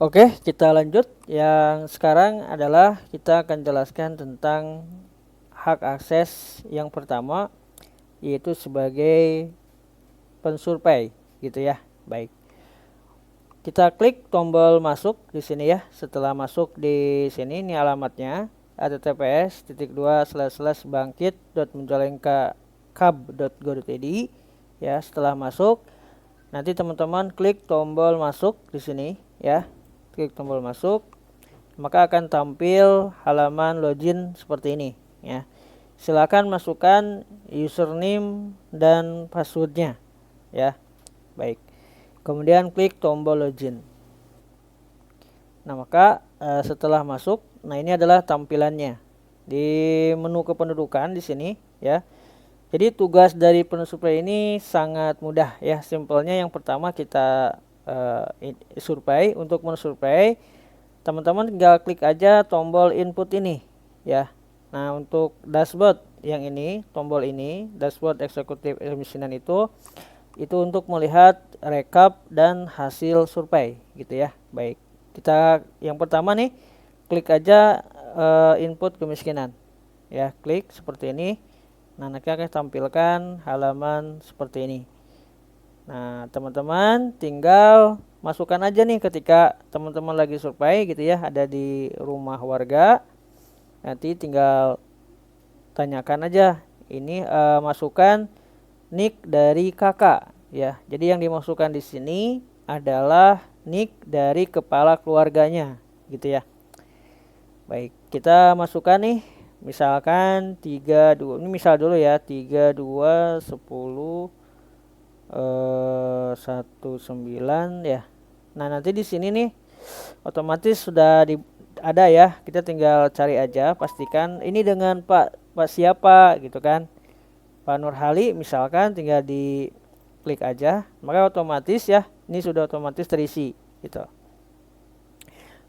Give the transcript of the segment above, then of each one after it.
Oke, kita lanjut. Yang sekarang adalah kita akan jelaskan tentang hak akses yang pertama, yaitu sebagai pensurvey, gitu ya. Baik. Kita klik tombol masuk di sini ya. Setelah masuk di sini, ini alamatnya https://bangkit.menjalengka.kab.go.id ya. Setelah masuk, nanti teman-teman klik tombol masuk di sini ya. Klik tombol masuk, maka akan tampil halaman login seperti ini ya. Silakan masukkan username dan passwordnya ya. Baik. Kemudian klik tombol login. Nah, maka setelah masuk, nah ini adalah tampilannya di menu kependudukan di sini ya. Jadi tugas dari pensurvey ini sangat mudah ya. Simpelnya yang pertama kita survei. Untuk mensurvei, teman-teman tinggal klik aja tombol input ini ya. Nah, untuk dashboard yang ini, tombol ini, dashboard eksekutif emisinan itu untuk melihat rekap dan hasil survei gitu ya. Baik, kita yang pertama nih klik aja input kemiskinan ya, klik seperti ini. Nah, nanti akan tampilkan halaman seperti ini. Nah, teman-teman tinggal masukkan aja nih ketika teman-teman lagi survei gitu ya, ada di rumah warga. Nanti tinggal tanyakan aja ini, masukkan nick dari kakak ya. Jadi yang dimasukkan di sini adalah nick dari kepala keluarganya gitu ya. Baik, kita masukkan nih misalkan 32, ini misal dulu ya, 32 10 19 ya. Nah, nanti di sini nih otomatis sudah ada ya. Kita tinggal cari aja, pastikan ini dengan Pak siapa gitu kan. Pak Nurhali misalkan, tinggal di klik aja, maka otomatis ya ini sudah otomatis terisi gitu.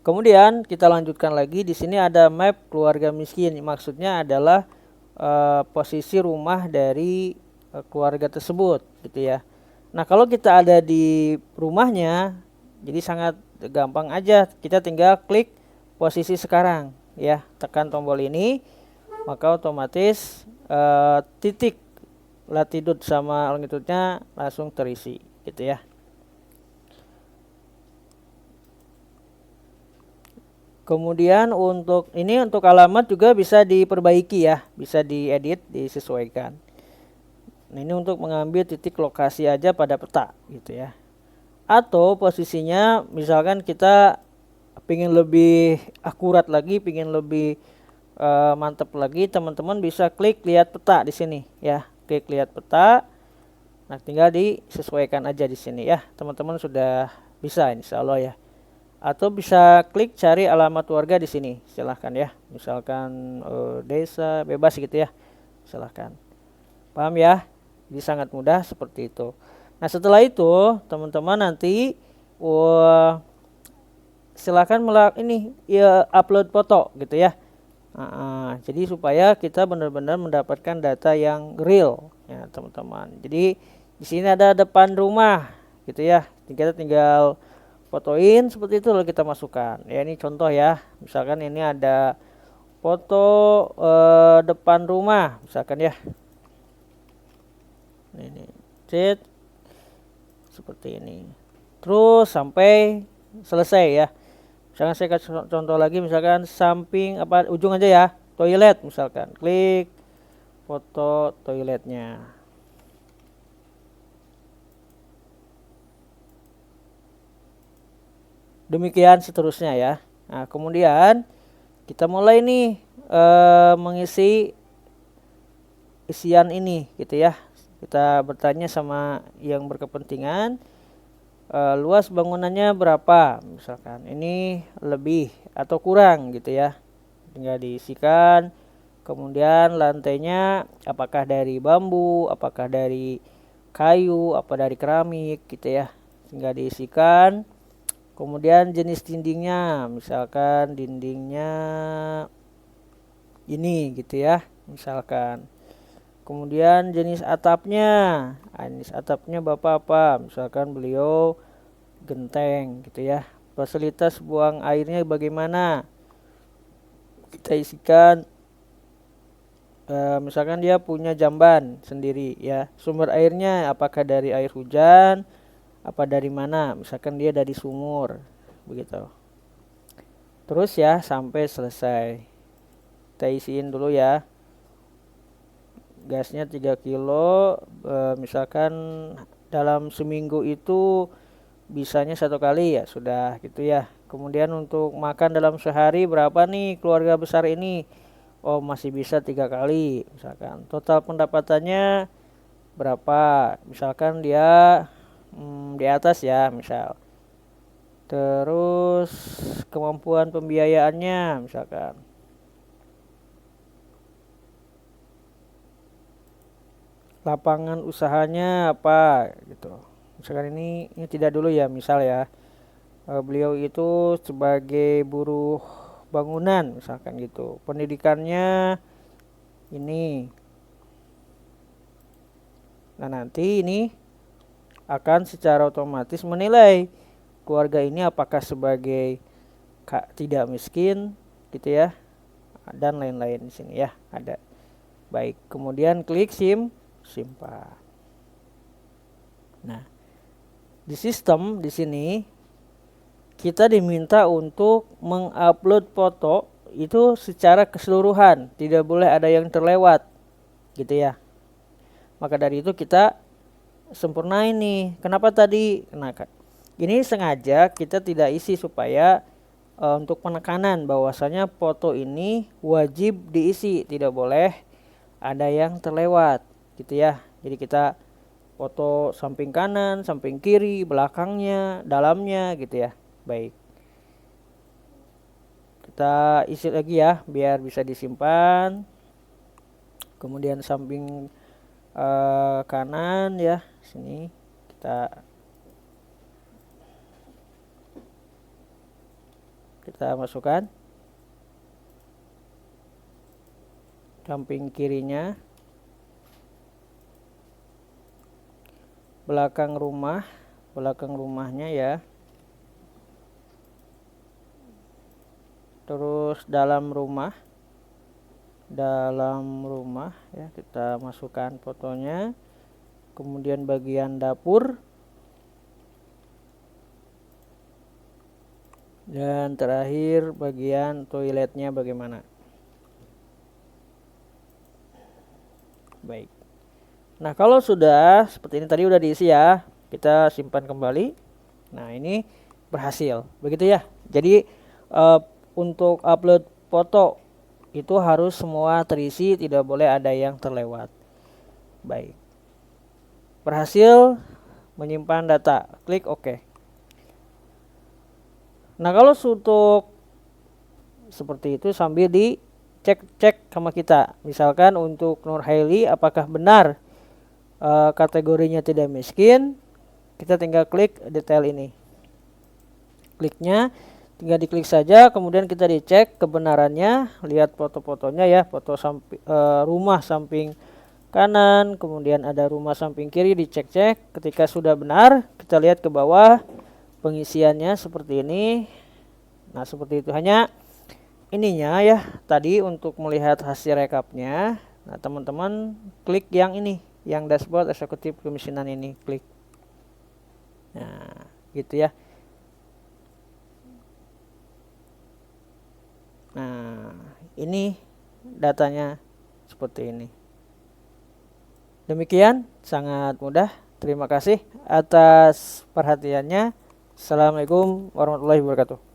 Kemudian kita lanjutkan lagi, di sini ada map keluarga miskin. Maksudnya adalah posisi rumah dari keluarga tersebut gitu ya. Nah, kalau kita ada di rumahnya, jadi sangat gampang aja, kita tinggal klik posisi sekarang ya, tekan tombol ini, maka otomatis titik latitude sama longitude-nya langsung terisi gitu ya. Kemudian untuk alamat juga bisa diperbaiki ya, bisa diedit, disesuaikan. Nah, ini untuk mengambil titik lokasi aja pada peta gitu ya. Atau posisinya misalkan kita pengen lebih akurat lagi, pengen lebih mantap lagi, teman-teman bisa klik lihat peta di sini ya. Klik lihat peta. Nah, tinggal disesuaikan aja di sini ya. Teman-teman sudah bisa insya Allah ya. Atau bisa klik cari alamat warga di sini, silahkan ya. Misalkan desa, bebas gitu ya, silahkan. Paham ya? Jadi sangat mudah seperti itu. Nah, setelah itu teman-teman nanti silahkan ini ya, upload foto gitu ya. Jadi supaya kita benar-benar mendapatkan data yang real ya teman-teman. Jadi di sini ada depan rumah gitu ya. Kita tinggal fotoin seperti itu lalu kita masukkan. Ya, ini contoh ya. Misalkan ini ada foto depan rumah misalkan ya. Ini set seperti ini. Terus sampai selesai ya. Misalkan saya kasih contoh lagi, misalkan samping ujung aja ya, toilet misalkan. Klik foto toiletnya. Demikian seterusnya ya. Nah, kemudian kita mulai nih mengisi isian ini gitu ya. Kita bertanya sama yang berkepentingan, luas bangunannya berapa misalkan, ini lebih atau kurang gitu ya, tinggal diisikan. Kemudian lantainya apakah dari bambu, apakah dari kayu, apa dari keramik gitu ya, tinggal diisikan. Kemudian jenis dindingnya, misalkan dindingnya ini gitu ya, misalkan. Kemudian jenis atapnya, jenis atapnya bapak apa, misalkan beliau genteng gitu ya. Fasilitas buang airnya bagaimana? Kita isikan misalkan dia punya jamban sendiri ya. Sumber airnya apakah dari air hujan, apa dari mana? Misalkan dia dari sumur, begitu. Terus ya sampai selesai. Kita isiin dulu ya. Gasnya 3 kilo, misalkan dalam seminggu itu bisanya 1 kali ya sudah gitu ya. Kemudian untuk makan dalam sehari berapa nih keluarga besar ini? Oh masih bisa 3 kali misalkan. Total pendapatannya berapa? Misalkan dia di atas ya misal. Terus kemampuan pembiayaannya misalkan. Lapangan usahanya apa gitu. Misalkan ini tidak dulu ya misal ya. Beliau itu sebagai buruh bangunan misalkan gitu. Pendidikannya ini. Nah, nanti ini akan secara otomatis menilai keluarga ini apakah sebagai tidak miskin gitu ya. Dan lain-lain di sini ya, ada. Baik, kemudian klik simpan. Nah, di sistem di sini kita diminta untuk mengupload foto itu secara keseluruhan, tidak boleh ada yang terlewat gitu ya. Maka dari itu kita sempurnain nih. Kenapa tadi? Nah, ini sengaja kita tidak isi supaya untuk penekanan bahwasanya foto ini wajib diisi, tidak boleh ada yang terlewat gitu ya. Jadi kita foto samping kanan, samping kiri, belakangnya, dalamnya gitu ya. Baik, kita isi lagi ya biar bisa disimpan. Kemudian samping kanan ya, sini kita masukkan. Samping kirinya, belakang rumahnya ya. Terus dalam rumah ya, kita masukkan fotonya. Kemudian bagian dapur, dan terakhir bagian toiletnya bagaimana. Baik, nah kalau sudah seperti ini tadi udah diisi ya, kita simpan kembali. Nah ini berhasil begitu ya. Jadi untuk upload foto itu harus semua terisi, tidak boleh ada yang terlewat. Baik, berhasil menyimpan data, klik OK. Nah kalau untuk seperti itu sambil dicek sama kita, misalkan untuk Nur Haili apakah benar kategorinya tidak miskin, kita tinggal klik detail ini. Kliknya tinggal diklik saja, kemudian kita dicek kebenarannya, lihat foto-fotonya ya, foto rumah samping kanan, kemudian ada rumah samping kiri, dicek-cek. Ketika sudah benar, kita lihat ke bawah pengisiannya seperti ini. Nah seperti itu, hanya ininya ya tadi untuk melihat hasil rekapnya. Nah teman-teman klik yang ini, yang dashboard eksekutif kemiskinan ini, klik. Nah gitu ya. Nah ini datanya seperti ini. Demikian, sangat mudah. Terima kasih atas perhatiannya. Assalamualaikum warahmatullahi wabarakatuh.